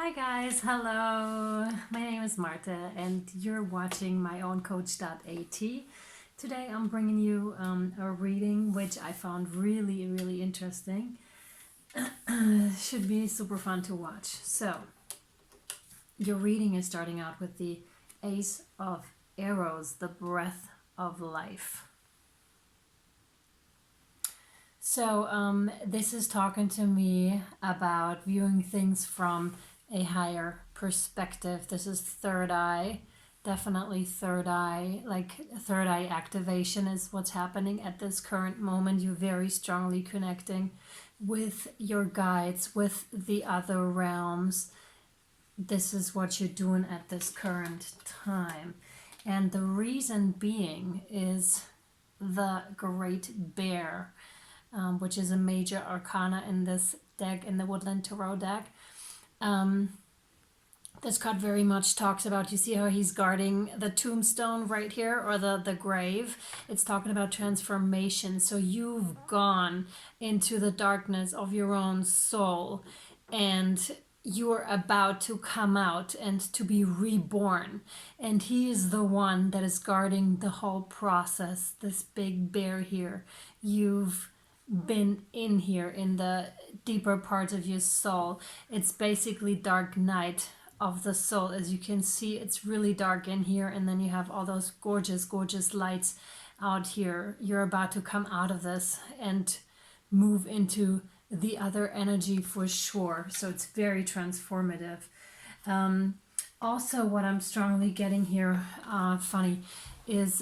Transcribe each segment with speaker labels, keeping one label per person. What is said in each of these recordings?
Speaker 1: Hi guys, hello. My name is Marta and you're watching Myowncoach.at. Today I'm bringing you a reading which I found really interesting. Should be super fun to watch. So, your reading is starting out with the Ace of Arrows, the breath of life. So this is talking to me about viewing things from a higher perspective. This is third eye, definitely third eye, like third eye activation is what's happening at this current moment. You're very strongly connecting with your guides, with the other realms. This is what you're doing at this current time. And the reason being is the Great Bear, which is a major arcana in this deck, in the Woodland Tarot deck. This card very much talks about, you see how he's guarding the tombstone right here, or the grave. It's talking about transformation. So you've gone into the darkness of your own soul and you're about to come out and to be reborn. And he is the one that is guarding the whole process, this big bear here. You've been in here in the deeper parts of your soul. It's basically dark night of the soul. As you can see, it's really dark in here, and then you have all those gorgeous lights out here. You're about to come out of this and move into the other energy for sure. So it's very transformative. Also, what I'm strongly getting here, funny, is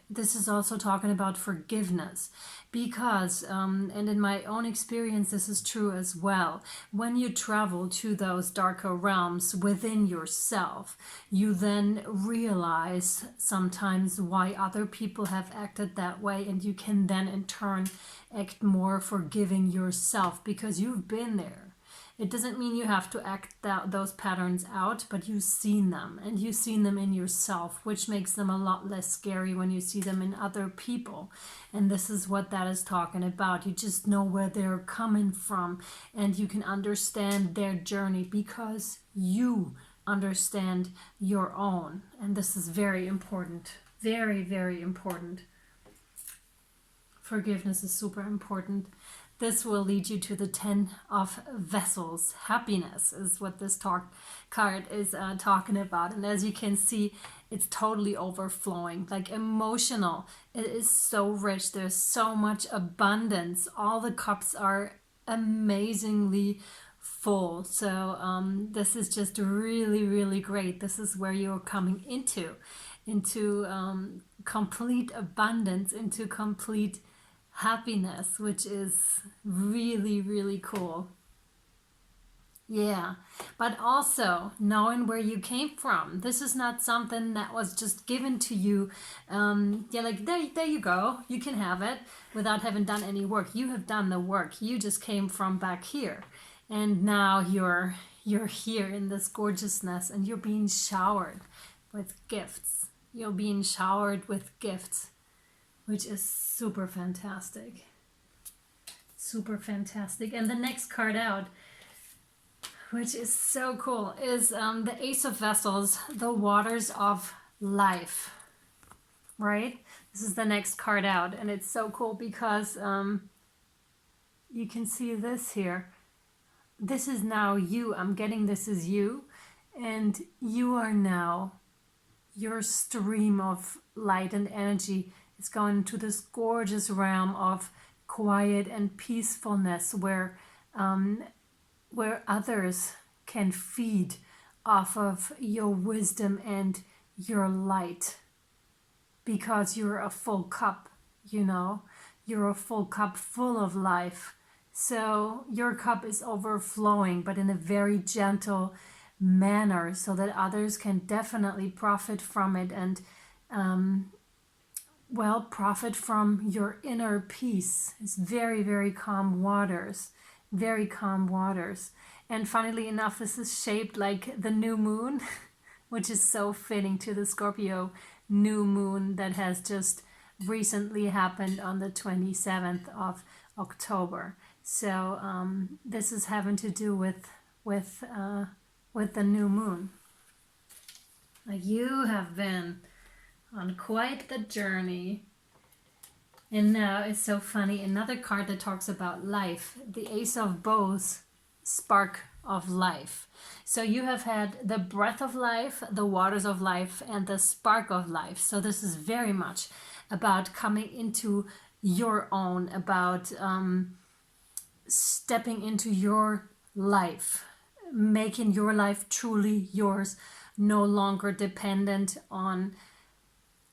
Speaker 1: this is also talking about forgiveness, because and in my own experience this is true as well. When you travel to those darker realms within yourself, you then realize sometimes why other people have acted that way, and you can then in turn act more forgiving yourself because you've been there. It doesn't mean you have to act those patterns out, but you've seen them, and you've seen them in yourself, which makes them a lot less scary when you see them in other people. And this is what that is talking about. You just know where they're coming from, and you can understand their journey because you understand your own. And this is very important. Very important. Forgiveness is super important. This will lead you to the 10 of Vessels. Happiness is what this card is talking about. And as you can see, it's totally overflowing, like emotional. It is so rich. There's so much abundance. All the cups are amazingly full. So this is just really great. This is where you're coming into complete abundance, into complete happiness, which is really cool. Yeah, but also knowing where you came from. This is not something that was just given to you. Yeah, like there you go, you can have it without having done any work. You have done the work. You just came from back here, and now you're here in this gorgeousness, and you're being showered with gifts. You're being showered with gifts, which is super fantastic. Super fantastic. And the next card out, which is so cool, is the Ace of Vessels, the waters of life. Right? This is the next card out, and it's so cool because you can see this here. This is now you. I'm getting this is you, and you are now your stream of light and energy. It's going to this gorgeous realm of quiet and peacefulness where others can feed off of your wisdom and your light, because you're a full cup, you're a full cup full of life. So your cup is overflowing, but in a very gentle manner, so that others can definitely profit from it and profit from your inner peace. It's very calm waters, very calm waters. And funnily enough, this is shaped like the new moon, which is so fitting to the Scorpio new moon that has just recently happened on the 27th of October. So this is having to do with with the new moon. You have been on quite the journey. And now it's so funny, another card that talks about life, the Ace of Bows, spark of life. So you have had the breath of life, the waters of life, and the spark of life. So this is very much about coming into your own, about stepping into your life, making your life truly yours, no longer dependent on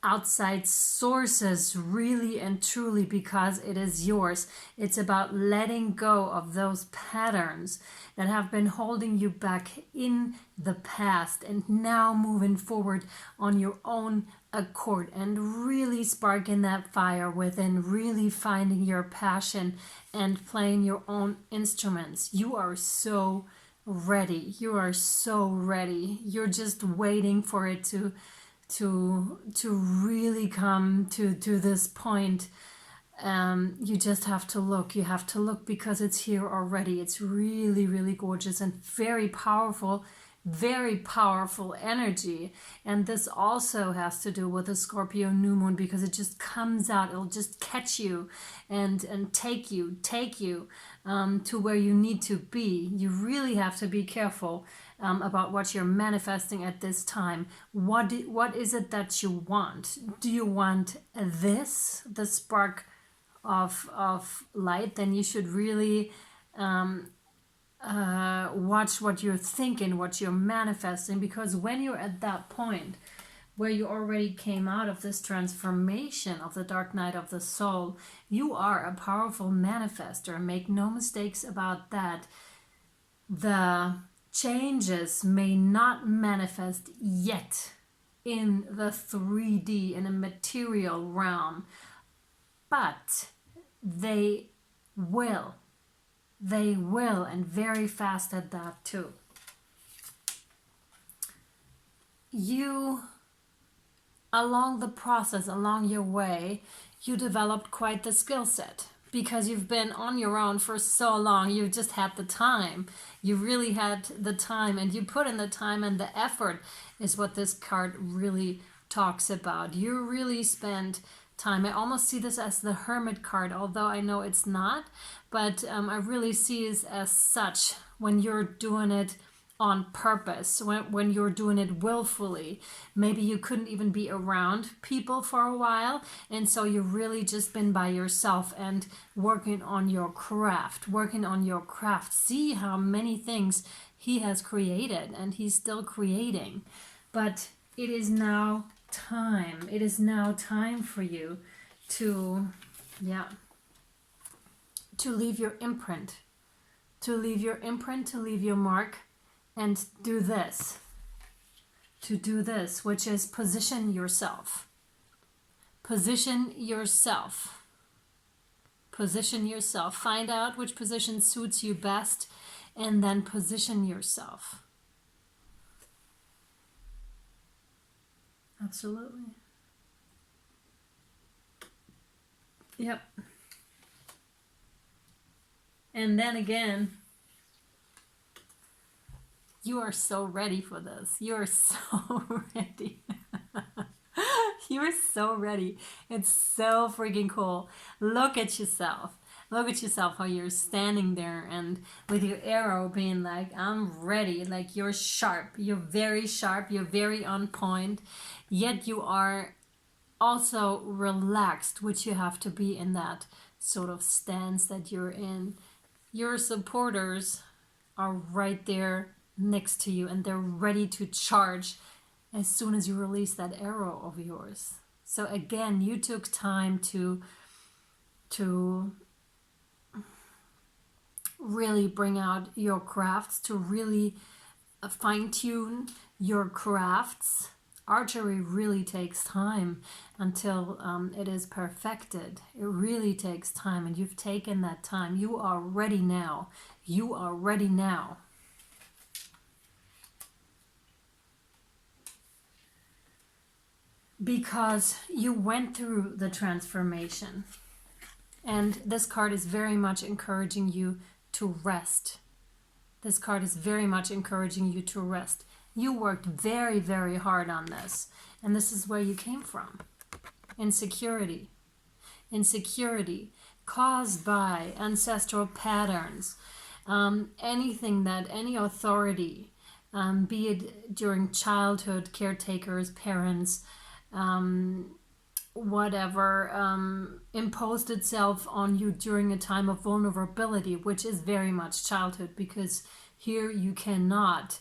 Speaker 1: outside sources, really and truly, because it is yours. It's about letting go of those patterns that have been holding you back in the past, and now moving forward on your own accord and really sparking that fire within, really finding your passion and playing your own instruments. You are so ready. You are so ready. You're just waiting for it to really come to this point. You just have to look. You have to look because it's here already. It's really, really gorgeous and very powerful energy. And this also has to do with the Scorpio new moon, because it just comes out. It'll just catch you and take you to where you need to be. You really have to be careful about what you're manifesting at this time. What is it that you want? Do you want this, the spark of light? Then you should really watch what you're thinking, what you're manifesting, because when you're at that point where you already came out of this transformation of the dark night of the soul, you are a powerful manifester. Make no mistakes about that. The changes may not manifest yet in the 3D, in a material realm, but they will. They will, and very fast at that too. You, along the process, along your way, you developed quite the skill set, because you've been on your own for so long. You've just had the time. You really had the time, and you put in the time, and the effort is what this card really talks about. You really spent time. I almost see this as the Hermit card, although I know it's not, but I really see it as such when you're doing it on purpose, when you're doing it willfully. Maybe you couldn't even be around people for a while, and so you've really just been by yourself and working on your craft. See how many things he has created, and he's still creating. But it is now time. It is now time for you to leave your imprint, to leave your mark, and do this, which is position yourself. Find out which position suits you best, and then position yourself. Absolutely. Yep. And then again, you are so ready for this. You are so ready. You are so ready. It's so freaking cool. Look at yourself. How you're standing there, and with your arrow being like, I'm ready. Like, you're sharp. You're very sharp. You're very on point. Yet you are also relaxed, which you have to be in that sort of stance that you're in. Your supporters are right there next to you, and they're ready to charge as soon as you release that arrow of yours. So again, you took time to really bring out your crafts, to really fine-tune your crafts. Archery really takes time until it is perfected. It really takes time, and you've taken that time. You are ready now. Because you went through the transformation. And this card is very much encouraging you to rest. This card is very much encouraging you to rest. You worked very, very hard on this. And this is where you came from. Insecurity. Insecurity caused by ancestral patterns. Anything that any authority, be it during childhood, caretakers, parents, whatever, imposed itself on you during a time of vulnerability, which is very much childhood, because here you cannot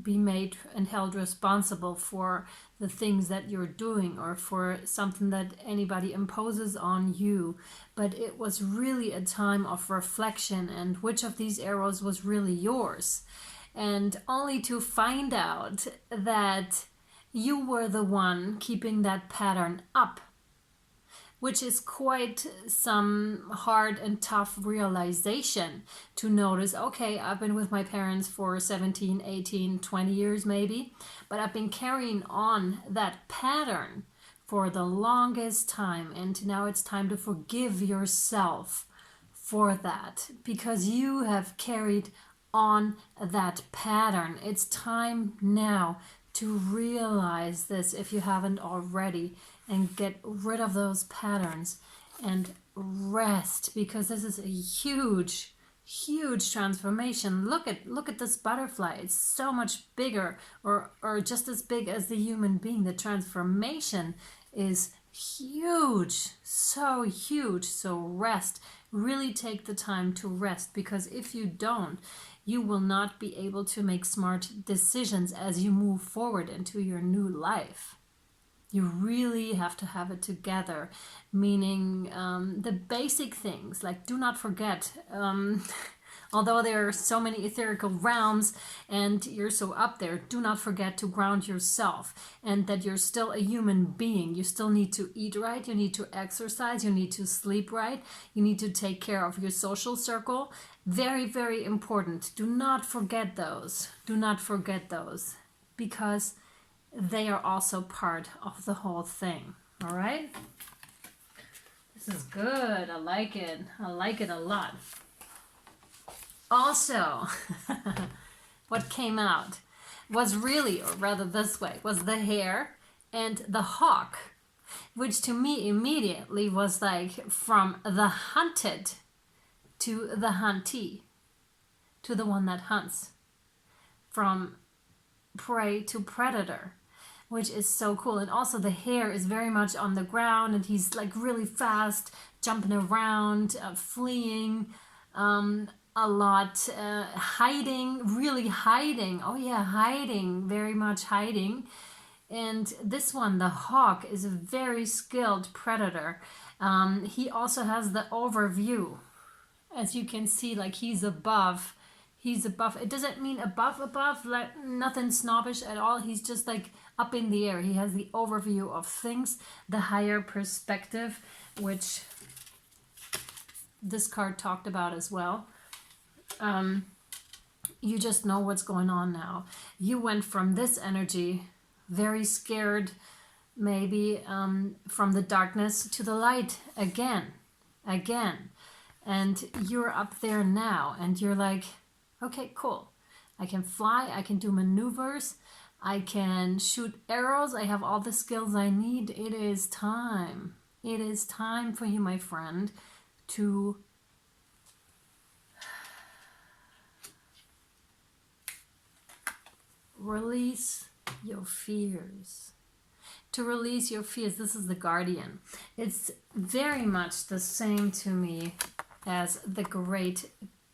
Speaker 1: be made and held responsible for the things that you're doing or for something that anybody imposes on you. But it was really a time of reflection and which of these arrows was really yours. And only to find out that you were the one keeping that pattern up, which is quite some hard and tough realization to notice. Okay, I've been with my parents for 17, 18, 20 years maybe, but I've been carrying on that pattern for the longest time, and now it's time to forgive yourself for that, because you have carried on that pattern. It's time now to realize this, if you haven't already, and get rid of those patterns and rest, because this is a huge transformation. Look at this butterfly. It's so much bigger, or just as big as the human being. The transformation is huge, so huge. So rest, really take the time to rest, because if you don't, you will not be able to make smart decisions as you move forward into your new life. You really have to have it together, meaning the basic things, like do not forget, although there are so many etherical realms and you're so up there, do not forget to ground yourself, and that you're still a human being. You still need to eat right, you need to exercise, you need to sleep right, you need to take care of your social circle. Very, very important. Do not forget those. Do not forget those, because they are also part of the whole thing. All right? This is good. I like it. I like it a lot. Also, what came out was really, or rather this way, was the hare and the hawk, which to me immediately was like from the hunted to the huntee, to the one that hunts, from prey to predator, which is so cool. And also the hare is very much on the ground, and he's like really fast, jumping around, fleeing a lot, hiding, really hiding. Oh yeah, hiding, very much hiding. And this one, the hawk, is a very skilled predator. He also has the overview. As you can see, like he's above. It doesn't mean above, like nothing snobbish at all. He's just like up in the air. He has the overview of things, the higher perspective, which this card talked about as well. You just know what's going on now. You went from this energy, very scared, maybe from the darkness to the light again. And you're up there now, and you're like, okay, cool. I can fly, I can do maneuvers, I can shoot arrows, I have all the skills I need. It is time. It is time for you, my friend, to release your fears. To release your fears. This is the Guardian. It's very much the same to me as the Great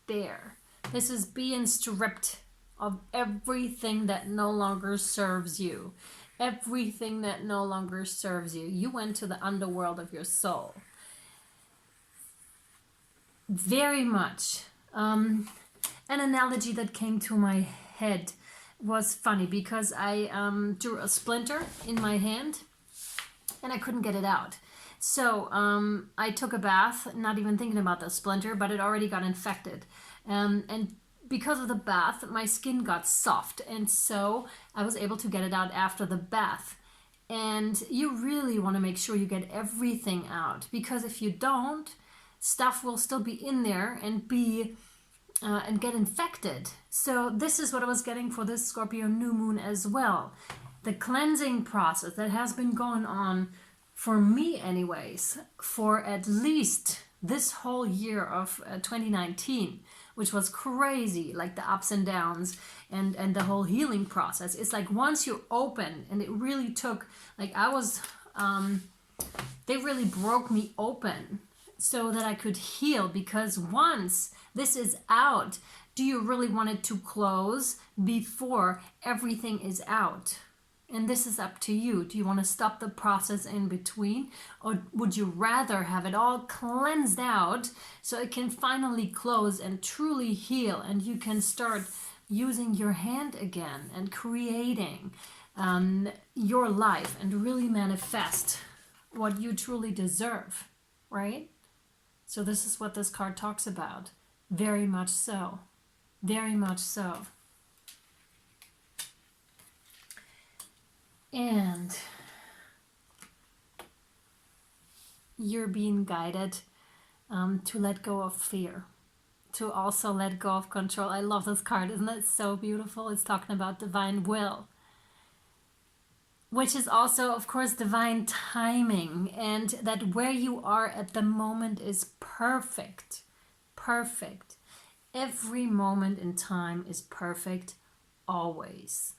Speaker 1: Bear. This is being stripped of everything that no longer serves you. Everything that no longer serves you. You went to the underworld of your soul. Very much. An analogy that came to my head was funny, because I drew a splinter in my hand and I couldn't get it out. So I took a bath, not even thinking about the splinter, but it already got infected. And because of the bath, my skin got soft, and so I was able to get it out after the bath. And you really want to make sure you get everything out, because if you don't, stuff will still be in there and be and get infected. So this is what I was getting for this Scorpio new moon as well. The cleansing process that has been going on for me anyways, for at least this whole year of 2019, which was crazy, like the ups and downs and the whole healing process. It's like once you open, and it really took, like I was, they really broke me open so that I could heal, because once this is out, do you really want it to close before everything is out? And this is up to you. Do you want to stop the process in between? Or would you rather have it all cleansed out so it can finally close and truly heal, and you can start using your hand again and creating your life and really manifest what you truly deserve, right? So this is what this card talks about. Very much so. Very much so. And you're being guided to let go of fear, to also let go of control. I love this card. Isn't it so beautiful? It's talking about divine will, which is also, of course, divine timing, and that where you are at the moment is perfect. Perfect. Every moment in time is perfect, always.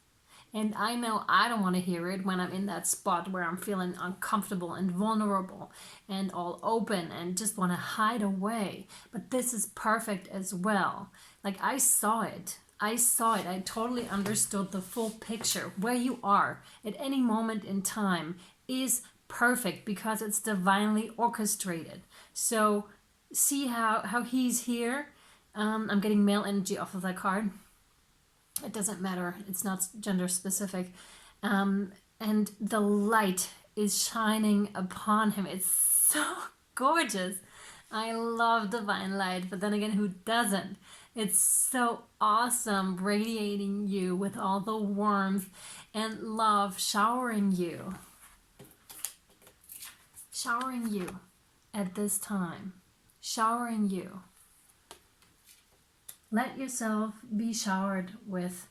Speaker 1: And I know I don't want to hear it when I'm in that spot where I'm feeling uncomfortable and vulnerable and all open and just want to hide away. But this is perfect as well. Like I saw it. I totally understood the full picture. Where you are at any moment in time is perfect because it's divinely orchestrated. So see how he's here. I'm getting male energy off of that card. It doesn't matter. It's not gender specific. And the light is shining upon him. It's so gorgeous. I love divine light, but then again, who doesn't? It's so awesome, radiating you with all the warmth and love, showering you at this time, showering you. Let yourself be showered with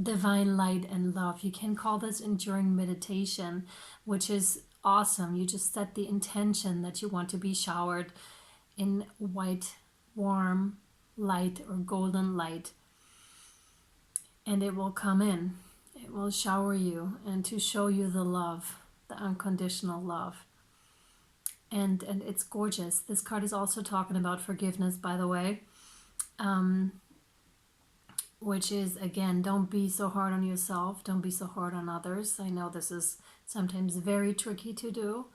Speaker 1: divine light and love. You can call this enduring meditation, which is awesome. You just set the intention that you want to be showered in white, warm light or golden light, and it will come in. It will shower you and to show you the love, the unconditional love. And it's gorgeous. This card is also talking about forgiveness, by the way. Which is, again, don't be so hard on yourself, don't be so hard on others. I know this is sometimes very tricky to do.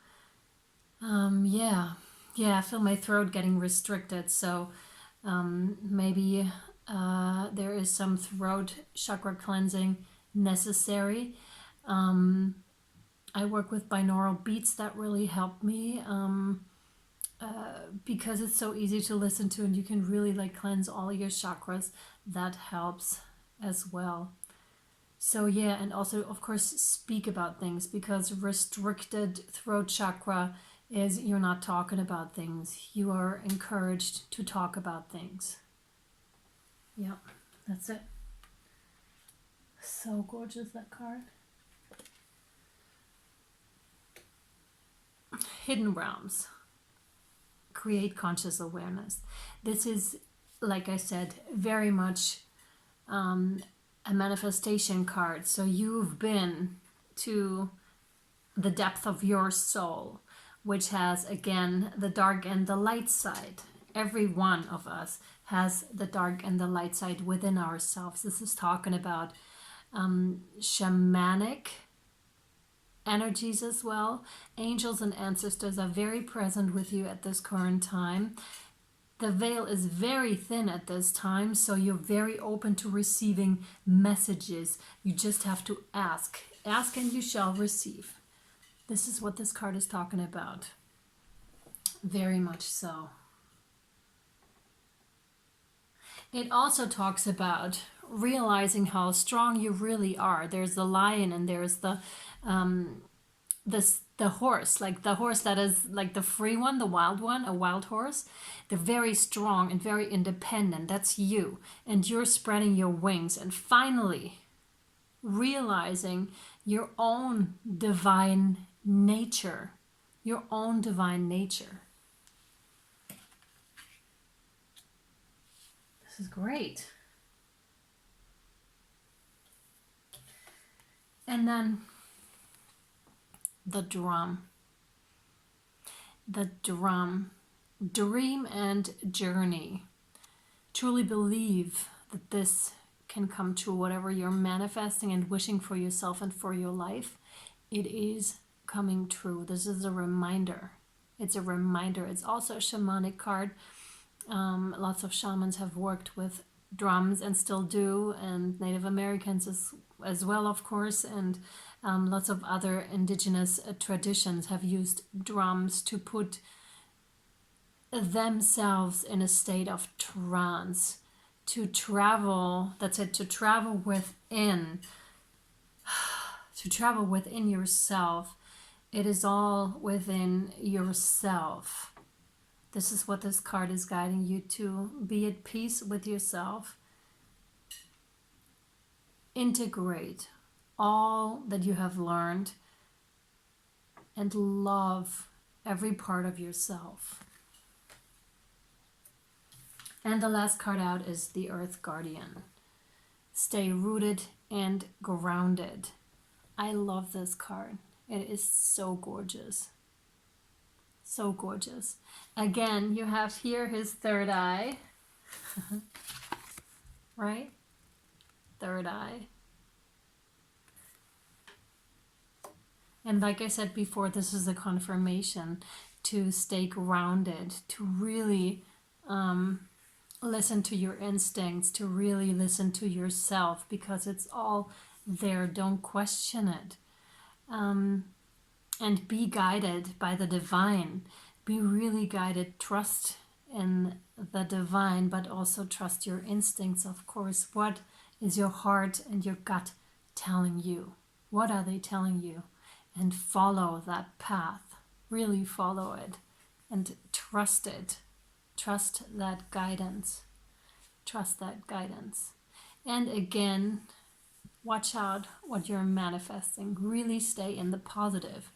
Speaker 1: I feel my throat getting restricted, so maybe there is some throat chakra cleansing necessary. I work with binaural beats that really help me. Because it's so easy to listen to, and you can really like cleanse all your chakras. That helps as well. So yeah, and also of course speak about things, because restricted throat chakra is you're not talking about things. You are encouraged to talk about things. Yeah, that's it. So gorgeous, that card. Hidden realms. Create conscious awareness. This is, like I said, very much a manifestation card. So you've been to the depth of your soul, which has, again, the dark and the light side. Every one of us has the dark and the light side within ourselves. This is talking about shamanic energies as well. Angels and ancestors are very present with you at this current time. The veil is very thin at this time, so you're very open to receiving messages. You just have to ask. Ask and you shall receive. This is what this card is talking about. Very much so. It also talks about realizing how strong you really are. There's the lion and there's the the horse, like the horse that is like the free one, the wild one, a wild horse. They're very strong and very independent. That's you. And you're spreading your wings and finally realizing your own divine nature. Your own divine nature. This is great. And then the drum. The drum. Dream and journey. Truly believe that this can come true. Whatever you're manifesting and wishing for yourself and for your life, it is coming true. This is a reminder. It's a reminder. It's also a shamanic card. Lots of shamans have worked with drums and still do, and Native Americans as well, of course, and lots of other indigenous traditions have used drums to put themselves in a state of trance, to travel, that's it, to travel within, to travel within yourself. It is all within yourself. This is what this card is guiding you to. Be at peace with yourself. Integrate all that you have learned and love every part of yourself. And the last card out is the Earth Guardian. Stay rooted and grounded. I love this card. It is so gorgeous. So gorgeous. Again, you have here his third eye. Right? Third eye. And like I said before, this is a confirmation to stay grounded, to really listen to your instincts, to really listen to yourself, because it's all there. Don't question it. And be guided by the divine. Be really guided. Trust in the divine, but also trust your instincts, of course. What is your heart and your gut telling you? What are they telling you? And follow that path. Really follow it. And trust it. Trust that guidance. Trust that guidance. And again, watch out what you're manifesting. Really stay in the positive.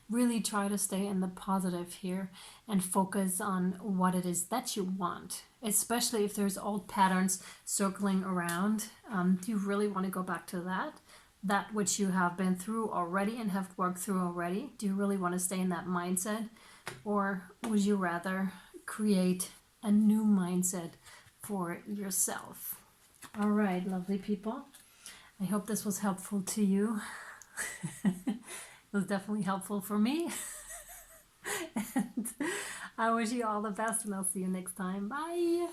Speaker 1: Really try to stay in the positive here and focus on what it is that you want, especially if there's old patterns circling around. Do you really want to go back to that which you have been through already and have worked through already? Do you really want to stay in that mindset, or would you rather create a new mindset for yourself? All right, lovely people, I hope this was helpful to you. It was definitely helpful for me. And I wish you all the best, and I'll see you next time. Bye.